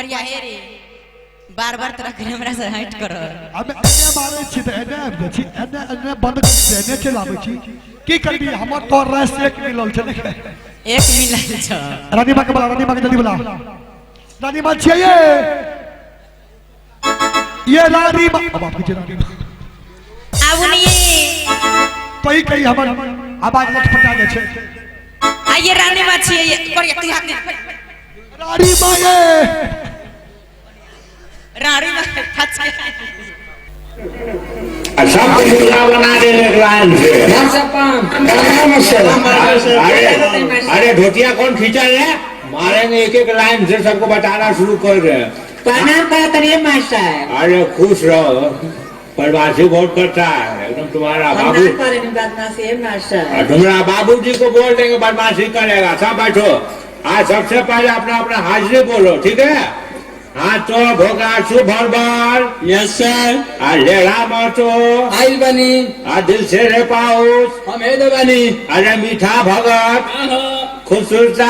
करिया हे रे बार बार तरह के हमरा से हट कर अब एने मारे छी त एने आबि छी एने बंद कर दे एने चलाबै छी की करबी हमर तो रस एक मिलल छै देख एक मिलल छ रानी मां के बुला रानी मां के जल्दी बुला रानी मां छिए ये रानी मां अब आपकी रानी मां आबू नहीं कई हमर आवाज लटपटा जाय छै आइए रानी मां छिए करिया तू हाथ रानी मां ये रानी मां टच अच्छा मुर्गा बना दे लाइन से अरे धोतिया कौन खींचा है मारेंगे एक एक लाइन से सबको बताना शुरू कर रहे हैं प्रणाम करता है मास्टर अरे खुश रहो बदमाशी बहुत करता है एकदम तुम्हारा बाबू तुम्हारा बाबूजी को बोल देंगे बदमाशी करेगा सब बैठो आज सबसे पहले अपना अपना हाजिरी बोलो ठीक है हाँ तो भोगा शुभर बार यस सर लेड़ा मोटो आइल बनी दिल से रे पाउस हम हेदे बनी अरे मीठा भगत खूबसूरता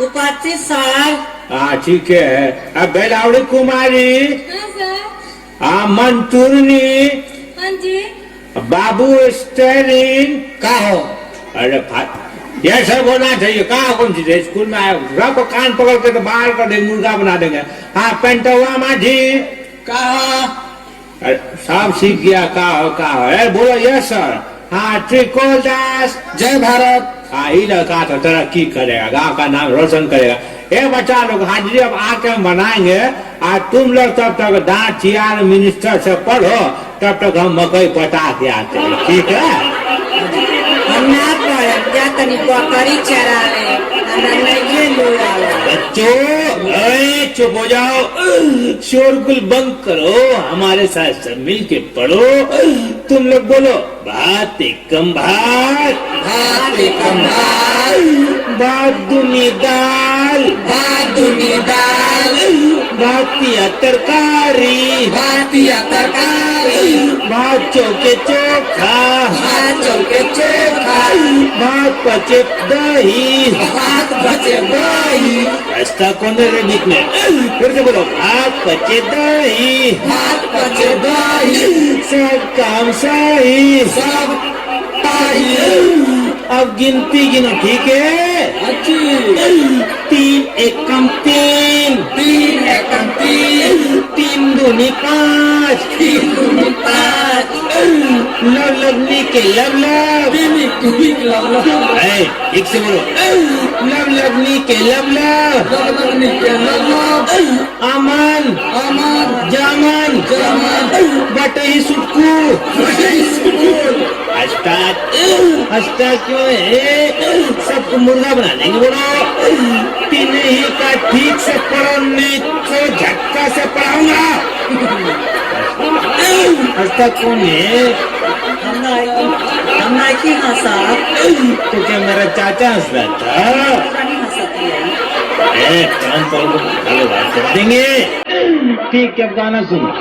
उपस्थित सर हाँ ठीक है अब बेलावड़ी कुमारी हाँ सर मंतूरनी हाँ जी बाबू स्टेरिंग का हो अरे ये सब होना चाहिए कहा कौन चीज है स्कूल में आए सबको कान पकड़ के तो बाहर कर देंगे मुर्गा बना देंगे हाँ पेंटवा माझी का अरे सब सीख गया का हो बोलो यस सर हाँ त्रिकोल दास जय भारत हाँ ये लड़का तो तरक्की करेगा गाँव का नाम रोशन करेगा ये बच्चा लोग हाजिरी अब आके हम बनाएंगे आज तुम लोग तब तक दांत चियार मिनिस्टर से पढ़ो तब तक हम मकई पटा के आते हैं ठीक है हम ना पढ़े क्या तनी बकरी चरा ले हमरा नहीं लो आवे बच्चों चुप हो जाओ शोरगुल बंद करो हमारे साथ सब मिल के पढ़ो तुम लोग बोलो भात एकम भात भात एकम भात भात दुनी दाल भातिया तरकारी भात चौके चोखा भात पचे दही रास्ता कौन है बीच में फिर से बोलो भात पचे दही सब काम सही अब गिनती गिनो ठीक है 3 एकम 3 3 दूनी 5 लव लवनी के लव एक से बोलो लव लवनी के लव अमन जामन बटई सुटकू हस्ता क्यों है सबको मुर्गा बना देंगे बोलो तीन ही का ठीक से पढ़ो नहीं तो झटका से पढ़ाऊंगा हस्ता कौन है तो क्या मेरा चाचा हंस रहा था काम पर बात कर देंगे ठीक है गाना सुनो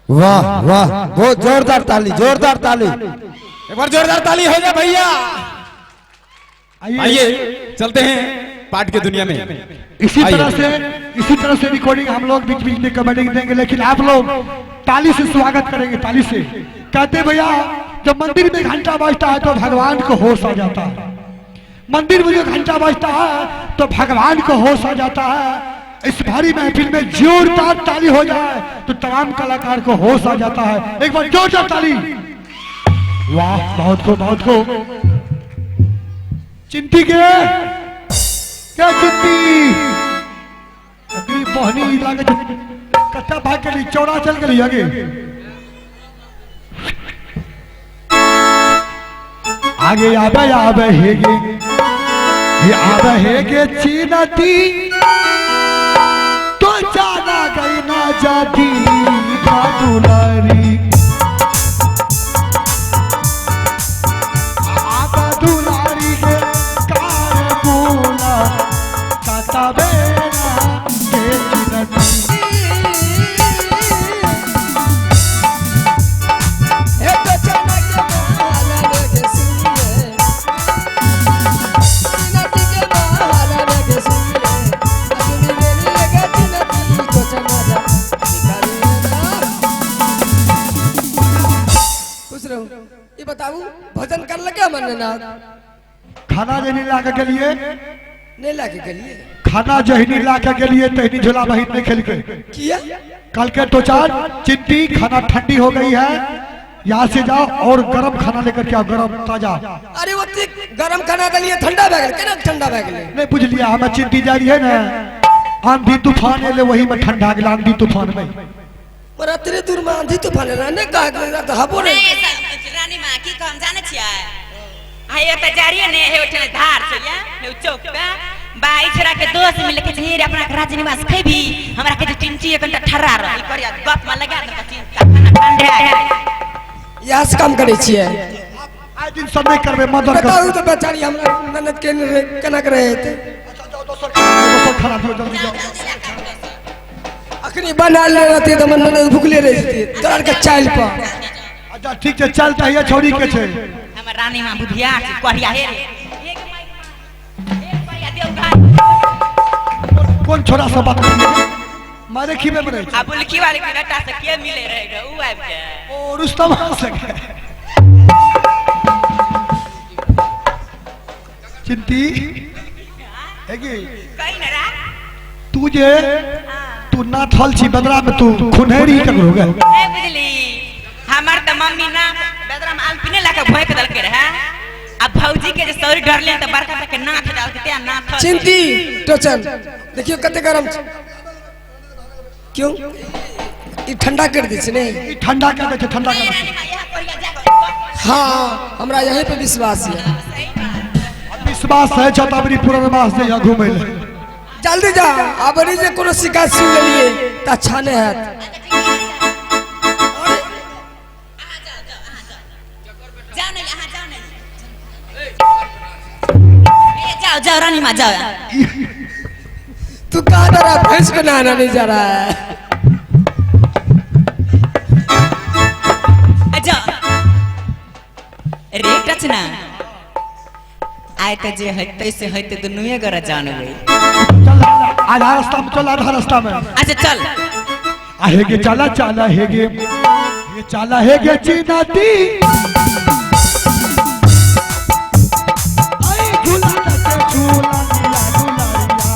वाह वाह, बहुत जोरदार ताली, जोरदार ताली, एक बार जोरदार ताली हो जाए भैया। आइए चलते हैं पाठ की दुनिया में। इसी तरह से रिकॉर्डिंग हम लोग बीच बीच में कमेंटिंग देंगे, लेकिन आप लोग ताली से स्वागत करेंगे, ताली से। कहते भैया जब मंदिर में घंटा बजता है तो भगवान को होश आ जाता है, मंदिर में जो घंटा बजता है तो भगवान को होश आ जाता है। इस भारी महफिल में जोरदार ताली हो जाए तो तमाम कलाकार को होश आ जाता है। एक बार जोरदार ताली। वाह, बहुत को चिंटी के क्या चिंटी अभी बहनी लागे कच्चा भाग के लिए चौड़ा चल के लिए आगे आगे आबे हेगे चीनती तो जाना गई ना जाती का दुलारी, आबा दुलारी के कार बोला काता बेना के चीनती। ये बताऊं भजन कर लगे मन ना खाना जहनी लाके के लिए नहीं लाके के लिए खाना जहनी लाके के लिए तहनी झोला बहित ने खेल के किया कल के तो चार चिंटी खाना ठंडी हो गई है, यहाँ से जाओ और गरम खाना लेकर के आओ, गरम ताजा। अरे वो गरम खाना के लिए ठंडा बैग केना ठंडा बैग ले नहीं बुझ लिया, हमें चिंटी जा रही है ना, आंधी तूफान ले वही में ठंडा गया आंधी तूफान में। पर अतरे दूर में आंधी तूफान रहने का तो हबो नहीं रानी मां की कहम जाने छिया आये त जारिए ने हे उठले धार से या हे चौक पे बाई छरा के दोस्त मिल के झेर अपना राजनिवास खैबी हमरा के चिंची एकटा ठर्रा रही करिया गप में लगा दे चिंता खाना ठंडा यहां से काम करे छिए आज दिन सब नहीं करबे मदद कर बताऊ तो बेचारी हमरा ननद के केना करे थे दोसर खराब हो जल्दी जाओ। अखनी बना ले रहती तो मन ननद भूखले रहती तोर के चाल पर। अच्छा ठीक है चलता है छोड़ी के छे हमर रानी मां बुधिया से करिया हे एक पैया देव घर कौन छोरा सब बात कर मारे खीबे में रहे आ बुलकी वाले के लटा से के मिले रहेगा ऊ आब के ओ रुस्तम आ सके चिंटी हेगे कहीं ना रा तुझे तू ना थल छी बदरा में तू खुनेरी ककरो गए ए बुझली हमर त मम्मी ना बेदरा में आलपिने लाके भय के दल के रहे अब भौजी के जे सौरी डरले त बड़का तक के नाथ डाल के ते नाथ चिंती टोचन देखियो कते गरम क्यों ई ठंडा कर दै छै ने ई ठंडा कर दे छै ठंडा कर दे हां हमरा यहीं पे विश्वास है विश्वास है छतावरी पूर्णमास से यहाँ घूमे ले जल्दी जा अबरी जे कोनो शिकायत सुन लेलिए त अच्छा नहीं है जाओ नहीं यहां जाओ नहीं ए जाओ रानी मां जाओ तू कहां जा रहा भैंस को नहाना नहीं जा रहा है रे टचना आय त जे हइते से हइते दुनुए गरा जानबे चल आधा रास्ता में चल आधा रास्ता में अच्छा चल हेगे चला चला हेगे ये चला हेगे चिनाती आई झूला के झूला नीला दुलारिया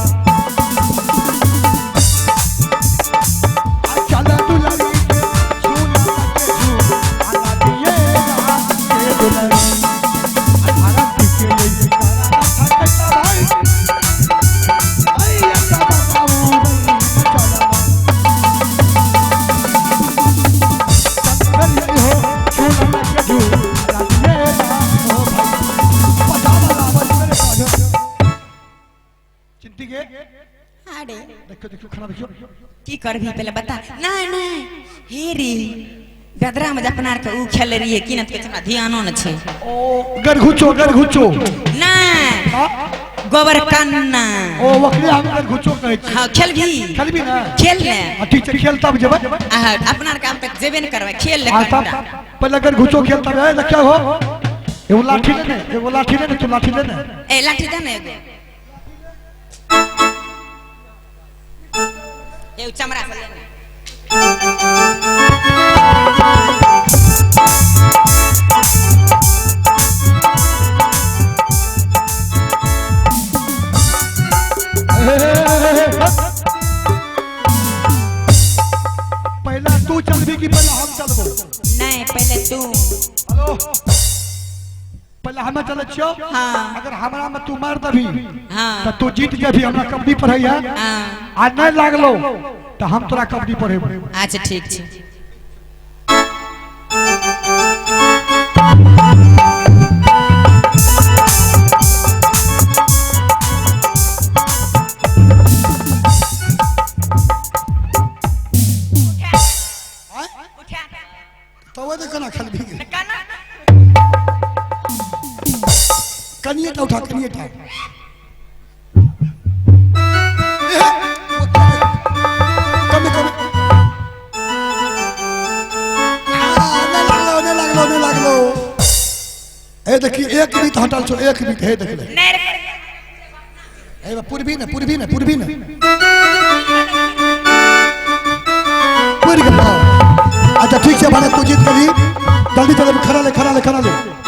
आ चला दुलारी के झूला के झूला दिए ना के दुलारी भारत के लिए करा था भाई आई ऐसा बताऊं चला चिंटी के आड़े देखो देखो खाना देखो की करबी पहले बता नहीं नहीं हे रे गदरा में अपना के ऊ खेले रही है किनत के हमरा ध्यानो न छे ओ गरघुचो ना गोबर कन्ना ओ वकरी हम गरघुचो कहै छी हां खेल भी खेलबी ना खेल ले ठीक छै खेल तब जेबै अपना काम पे जेबे न करवा खेल ले आता कंटा पहले अगर घुसो खेलता रहे तो क्या हो एगो लाठी ले ने एगो लाठी ले ने तू लाठी ले ने ए लाठी दे ने ए चमड़ा से ले पहला तू चलबी कि पहला हम चलबो नहीं पहले तू हेलो पहले हमें चले छियो हाँ। अगर हमरा में तू मार दबी हां तो तू जीत के भी हमरा कबड्डी पढ़ैया हां आज नहीं लागलो तो हम तोरा कबड्डी पढ़ेबो अच्छा ठीक छै उठा तो वो देखो ना खलबी काना कनिए उठा कनिए उठा कम कम नहीं लागलो ए देखी एक बीत हटल छो एक बीत हे देख ले नहीं रे ए पूर्वी ने पूर्वी ने पूर्वी ने पूरी गया अच्छा ठीक है माने तू जीत गई जल्दी चल खड़ा ले